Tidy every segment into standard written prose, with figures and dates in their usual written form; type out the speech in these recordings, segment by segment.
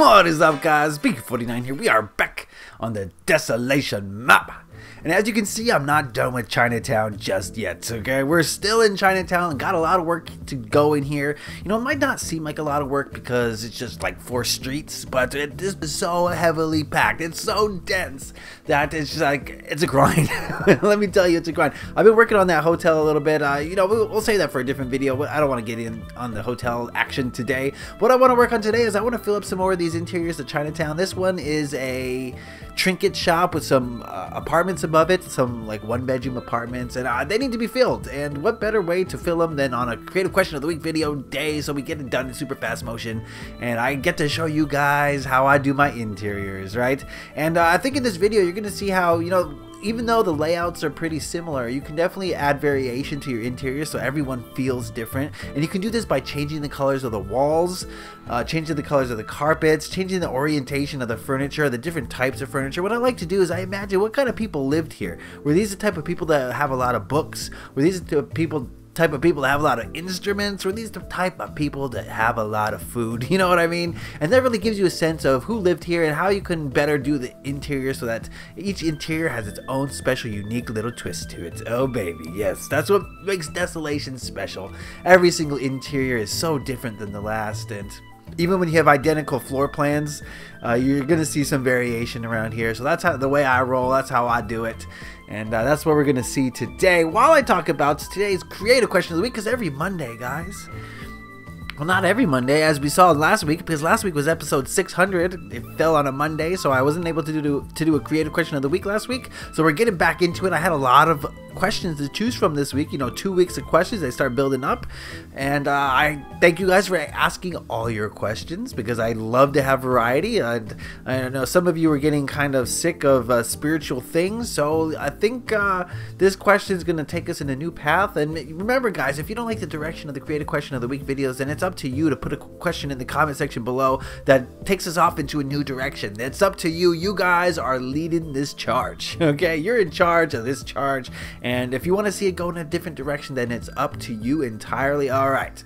What is up, guys? Beancrew49 here. We are back on the Desolation map. And as you can see, I'm not done with Chinatown just yet, okay? We're still in Chinatown and got a lot of work to go in here. You know, it might not seem like a lot of work because it's just like 4 streets, but it is so heavily packed. It's so dense that it's just like, it's a grind. Let me tell you, it's a grind. I've been working on that hotel a little bit. You know, we'll save that for a different video. I don't want to get in on the hotel action today. What I want to work on today is I want to fill up some more of these interiors of Chinatown. This one is a trinket shop with some apartments above it, some like 1-bedroom apartments, and they need to be filled. And what better way to fill them than on a creative question of the week video day, so we get it done in super fast motion and I get to show you guys how I do my interiors, right? And I think in this video you're gonna see how, you know, even though the layouts are pretty similar, you can definitely add variation to your interior so everyone feels different. And you can do this by changing the colors of the walls, changing the colors of the carpets, changing the orientation of the furniture, the different types of furniture. What I like to do is I imagine what kind of people lived here. Were these the type of people that have a lot of books? Were these the type of people that have a lot of instruments? Or these the type of people that have a lot of food? You know what I mean? And that really gives you a sense of who lived here and how you can better do the interior so that each interior has its own special, unique little twist to it. Oh baby, yes, that's what makes Desolation special. Every single interior is so different than the last, and even when you have identical floor plans, you're gonna see some variation around here. So that's how the way I roll, that's how I do it. And that's what we're gonna see today while I talk about today's creative question of the week, because every Monday, guys, well, not every Monday, as we saw last week, because last week was episode 600. It fell on a Monday, so I wasn't able to do a creative question of the week last week. So we're getting back into it. I had a lot of questions to choose from this week. You know, 2 weeks of questions. They start building up. And I thank you guys for asking all your questions, because I love to have variety. I know some of you are getting kind of sick of spiritual things, so I think this question is going to take us in a new path. And remember, guys, if you don't like the direction of the creative question of the week videos, then it's up to you to put a question in the comment section below that takes us off into a new direction. It's up to you. You guys are leading this charge, okay? You're in charge of this charge, and if you want to see it go in a different direction, then it's up to you entirely. All right,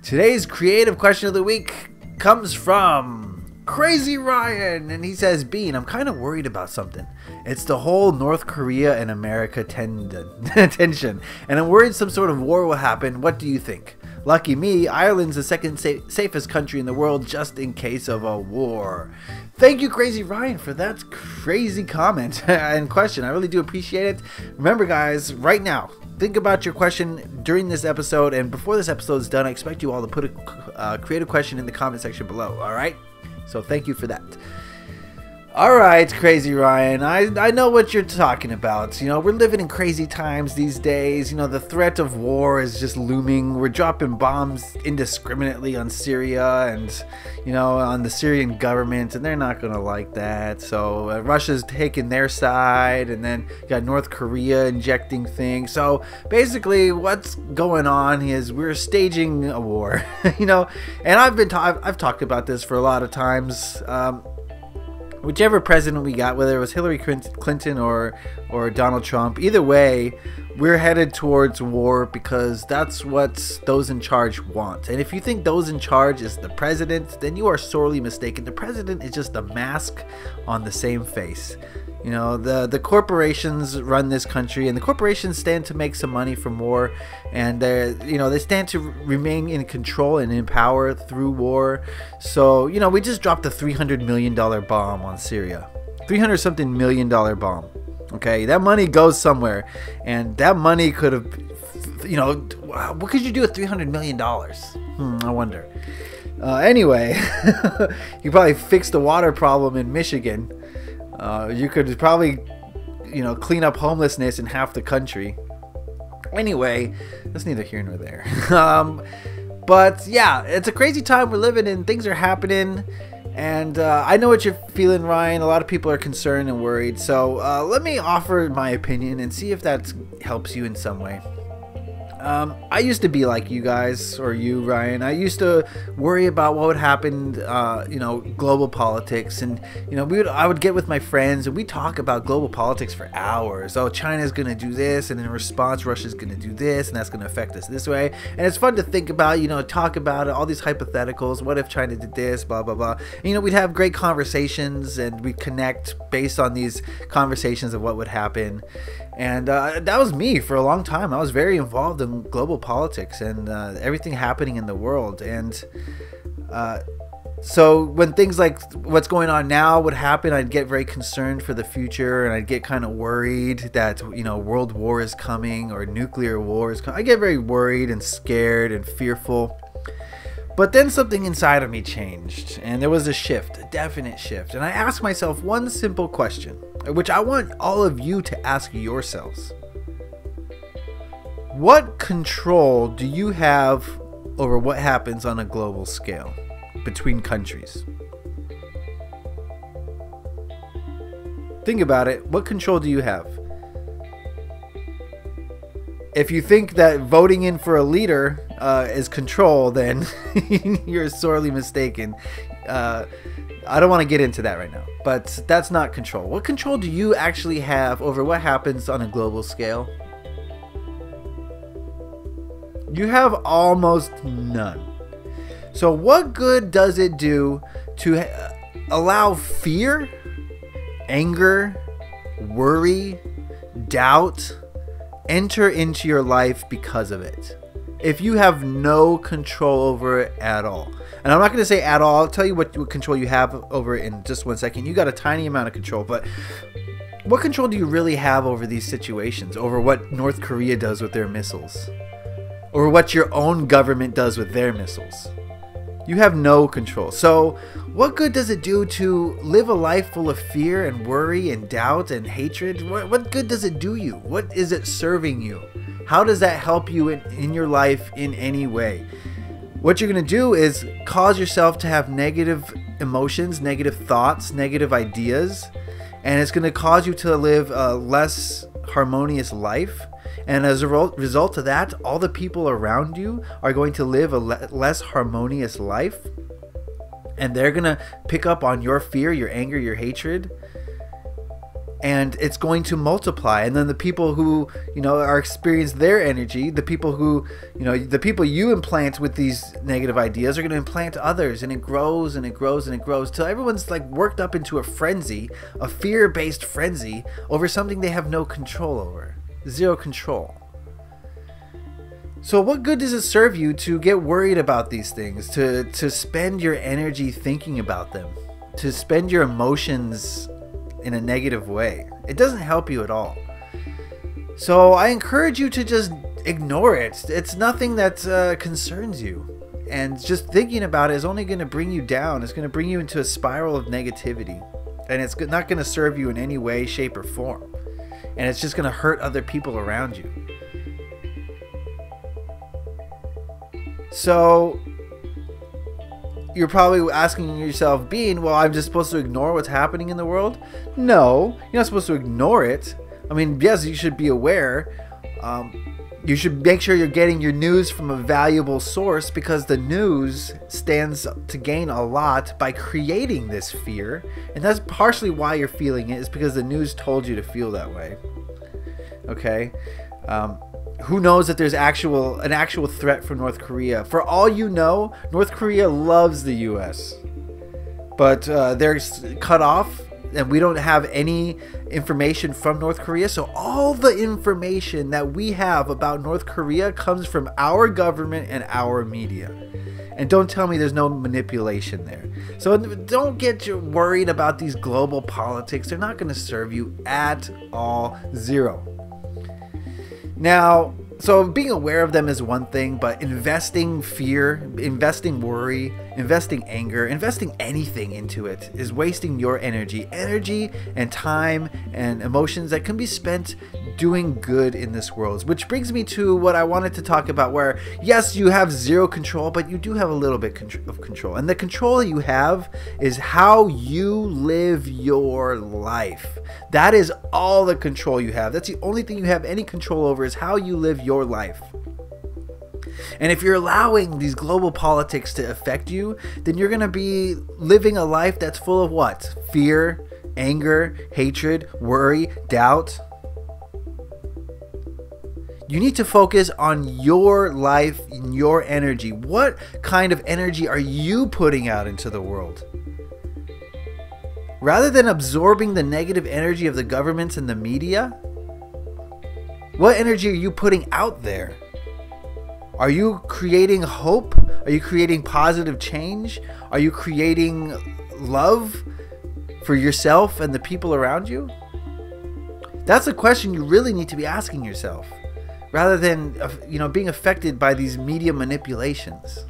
today's creative question of the week comes from Crazy Ryan, and he says, Bean, I'm kind of worried about something. It's the whole North Korea and America tension, and I'm worried some sort of war will happen. What do you think? Lucky me, Ireland's the second safest country in the world just in case of a war. Thank you, Crazy Ryan, for that crazy comment and question. I really do appreciate it. Remember, guys, right now, think about your question during this episode, and before this episode is done, I expect you all to put a creative question in the comment section below, all right? So thank you for that. Alright, Crazy Ryan, I know what you're talking about. You know, we're living in crazy times these days. You know, the threat of war is just looming. We're dropping bombs indiscriminately on Syria and, you know, on the Syrian government, and they're not going to like that. So Russia's taking their side, and then you got North Korea injecting things. So basically what's going on is we're staging a war, you know, and I've talked about this for a lot of times. Whichever president we got, whether it was Hillary Clinton or Donald Trump, either way, we're headed towards war because that's what those in charge want. And if you think those in charge is the president, then you are sorely mistaken. The president is just a mask on the same face. You know, the corporations run this country, and the corporations stand to make some money from war, and they stand to remain in control and in power through war. So, you know, we just dropped a $300 million bomb on Syria. $300-something million bomb. Okay, that money goes somewhere, and that money could have, you know, what could you do with $300 million? I wonder. Anyway, you probably fix the water problem in Michigan. You could probably, you know, clean up homelessness in half the country. Anyway, that's neither here nor there. But yeah, it's a crazy time we're living in. Things are happening, and I know what you're feeling, Ryan. A lot of people are concerned and worried. So let me offer my opinion and see if that helps you in some way. I used to be like you guys, or you, Ryan. I used to worry about what would happen, global politics, and I would get with my friends and we talk about global politics for hours. Oh, China's gonna do this, and in response, Russia's gonna do this, and that's gonna affect us this way. And it's fun to think about, talk about it, all these hypotheticals. What if China did this, blah blah blah. And, we'd have great conversations, and we'd connect based on these conversations of what would happen. And that was me for a long time. I was very involved in global politics and everything happening in the world. And so when things like what's going on now would happen, I'd get very concerned for the future, and I'd get kind of worried that, world war is coming or nuclear war is coming. I get very worried and scared and fearful. But then something inside of me changed, and there was a shift, a definite shift. And I asked myself one simple question, which I want all of you to ask yourselves. What control do you have over what happens on a global scale between countries? Think about it. What control do you have? If you think that voting in for a leader is control, then you're sorely mistaken. I don't want to get into that right now, but that's not control. What control do you actually have over what happens on a global scale? You have almost none. So what good does it do to allow fear, anger, worry, doubt enter into your life because of it, if you have no control over it at all? And I'm not going to say at all. I'll tell you what control you have over it in just 1 second. You got a tiny amount of control, but what control do you really have over these situations? Over what North Korea does with their missiles? Or what your own government does with their missiles? You have no control. So what good does it do to live a life full of fear and worry and doubt and hatred? What good does it do you? What is it serving you? How does that help you in your life in any way? What you're going to do is cause yourself to have negative emotions, negative thoughts, negative ideas, and it's going to cause you to live a less harmonious life. And as a result of that, all the people around you are going to live a less harmonious life. And they're going to pick up on your fear, your anger, your hatred. And it's going to multiply. And then the people who, are experiencing their energy, the people who, the people you implant with these negative ideas are going to implant others. And it grows and it grows and it grows till everyone's like worked up into a frenzy, a fear-based frenzy over something they have no control over. Zero control. So what good does it serve you to get worried about these things, to spend your energy thinking about them, to spend your emotions in a negative way? It doesn't help you at all. So I encourage you to just ignore it. It's nothing that concerns you. And just thinking about it is only going to bring you down. It's going to bring you into a spiral of negativity. And it's not going to serve you in any way, shape, or form. And it's just going to hurt other people around you. So you're probably asking yourself, well, I'm just supposed to ignore what's happening in the world? No, you're not supposed to ignore it. I mean, yes, you should be aware. You should make sure you're getting your news from a valuable source, because the news stands to gain a lot by creating this fear. And that's partially why you're feeling it, is because the news told you to feel that way. Okay? Who knows if there's an actual threat from North Korea? For all you know, North Korea loves the US. But they're cut off, and we don't have any information from North Korea. So all the information that we have about North Korea comes from our government and our media. And don't tell me there's no manipulation there. So don't get worried about these global politics. They're not going to serve you at all. Zero. Now, so being aware of them is one thing, but investing fear, investing worry, investing anger, investing anything into it is wasting your energy and time and emotions that can be spent doing good in this world. Which brings me to what I wanted to talk about, where yes, you have zero control, but you do have a little bit of control. And the control you have is how you live your life. That is all the control you have. That's the only thing you have any control over, is how you live your life. And if you're allowing these global politics to affect you, then you're going to be living a life that's full of what? Fear, anger, hatred, worry, doubt. You need to focus on your life and your energy. What kind of energy are you putting out into the world? Rather than absorbing the negative energy of the governments and the media, what energy are you putting out there? Are you creating hope? Are you creating positive change? Are you creating love for yourself and the people around you? That's a question you really need to be asking yourself, rather than being affected by these media manipulations.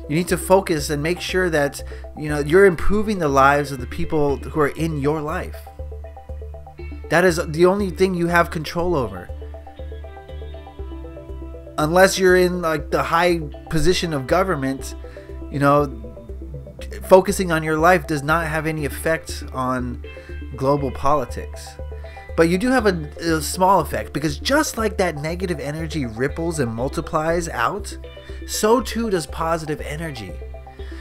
You need to focus and make sure that you're improving the lives of the people who are in your life. That is the only thing you have control over. Unless you're in like the high position of government, focusing on your life does not have any effect on global politics. But you do have a small effect, because just like that negative energy ripples and multiplies out, so too does positive energy.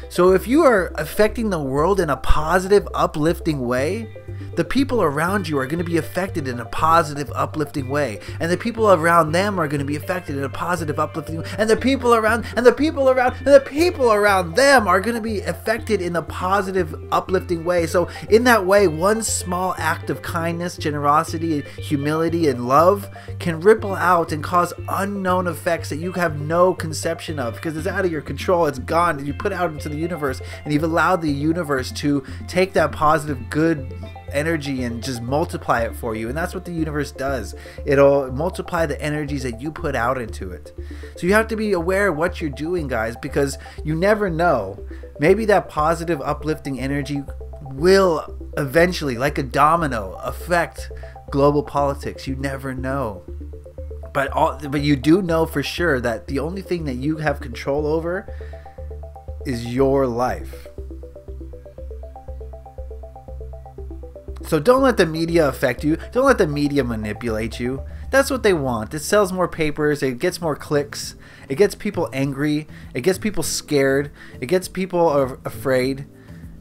So if you are affecting the world in a positive, uplifting way, the people around you are going to be affected in a positive, uplifting way. And the people around them are going to be affected in a positive, uplifting way. And the people around, and the people around, and the people around them are going to be affected in a positive, uplifting way. So in that way, one small act of kindness, generosity, humility, and love can ripple out and cause unknown effects that you have no conception of, because it's out of your control. It's gone. You put it out into the universe, and you've allowed the universe to take that positive, good energy and just multiply it for you. And that's what the universe does. It'll multiply the energies that you put out into it. So you have to be aware of what you're doing, guys, because you never know. Maybe that positive, uplifting energy will eventually, like a domino, affect global politics. You never know. But you do know for sure that the only thing that you have control over is your life. So don't let the media affect you. Don't let the media manipulate you. That's what they want. It sells more papers. It gets more clicks. It gets people angry. It gets people scared. It gets people afraid.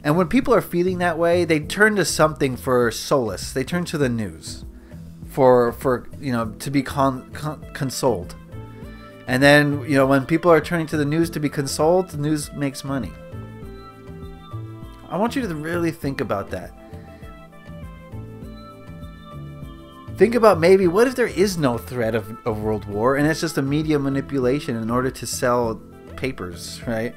And when people are feeling that way, they turn to something for solace. They turn to the news for to be consoled. And then, when people are turning to the news to be consoled, the news makes money. I want you to really think about that. Think about maybe, what if there is no threat of world war and it's just a media manipulation in order to sell papers, right?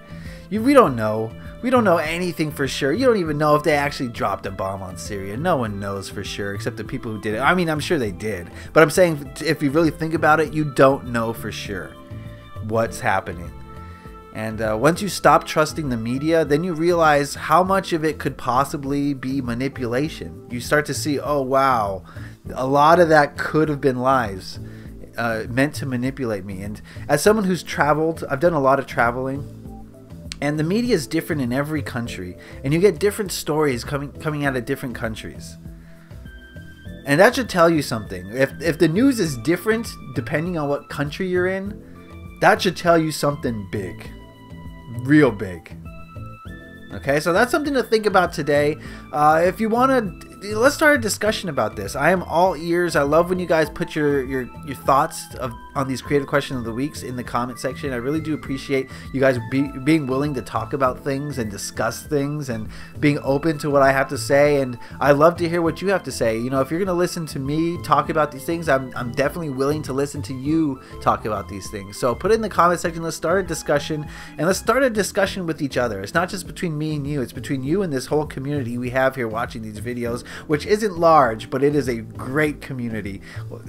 We don't know. We don't know anything for sure. You don't even know if they actually dropped a bomb on Syria. No one knows for sure except the people who did it. I mean, I'm sure they did. But I'm saying, if you really think about it, you don't know for sure what's happening. And once you stop trusting the media, then you realize how much of it could possibly be manipulation. You start to see, oh wow, a lot of that could have been lies meant to manipulate me. And as someone who's traveled, I've done a lot of traveling, and the media is different in every country, and you get different stories coming out of different countries. And that should tell you something. If the news is different depending on what country you're in, that should tell you something big. Real big. Okay, so that's something to think about today. If you want to, let's start a discussion about this. I am all ears. I love when you guys put your thoughts on these creative questions of the weeks in the comment section. I really do appreciate you guys being willing to talk about things and discuss things and being open to what I have to say. And I love to hear what you have to say. If you're going to listen to me talk about these things, I'm definitely willing to listen to you talk about these things. So put it in the comment section. Let's start a discussion, and let's start a discussion with each other. It's not just between me and you. It's between you and this whole community we have here watching these videos, which isn't large, but it is a great community.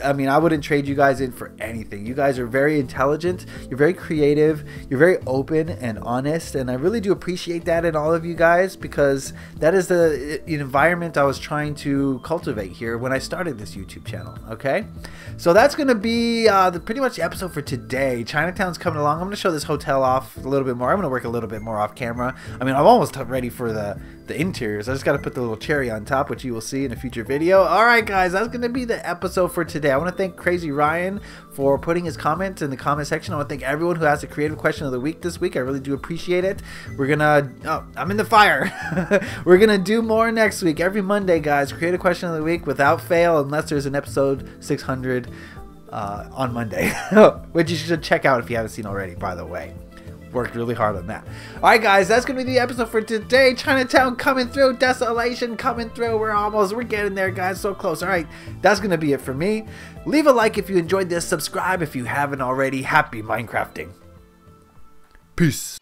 I mean, I wouldn't trade you guys in for anything. You guys are very intelligent, you're very creative, you're very open and honest, and I really do appreciate that in all of you guys, because that is the environment I was trying to cultivate here when I started this YouTube channel. Okay, so that's going to be pretty much the episode for today. Chinatown's coming along. I'm going to show this hotel off a little bit more. I'm going to work a little bit more off camera. I mean, I'm almost ready for the the interiors. I just got to put the little cherry on top, which you will see in a future video. Alright guys, that's going to be the episode for today. I want to thank Crazy Ryan for putting his comments in the comment section. I want to thank everyone who has a creative question of the week this week. I really do appreciate it. We're gonna, oh, I'm in the fire. We're gonna do more next week. Every Monday, guys, creative question of the week without fail, unless there's an episode 600 on Monday, which you should check out if you haven't seen already, by the way. Worked really hard on that. Alright guys, that's gonna be the episode for today. Chinatown coming through, Desolation coming through. We're getting there, guys, so close. Alright, that's gonna be it for me. Leave a like if you enjoyed this, subscribe if you haven't already. Happy Minecrafting. Peace.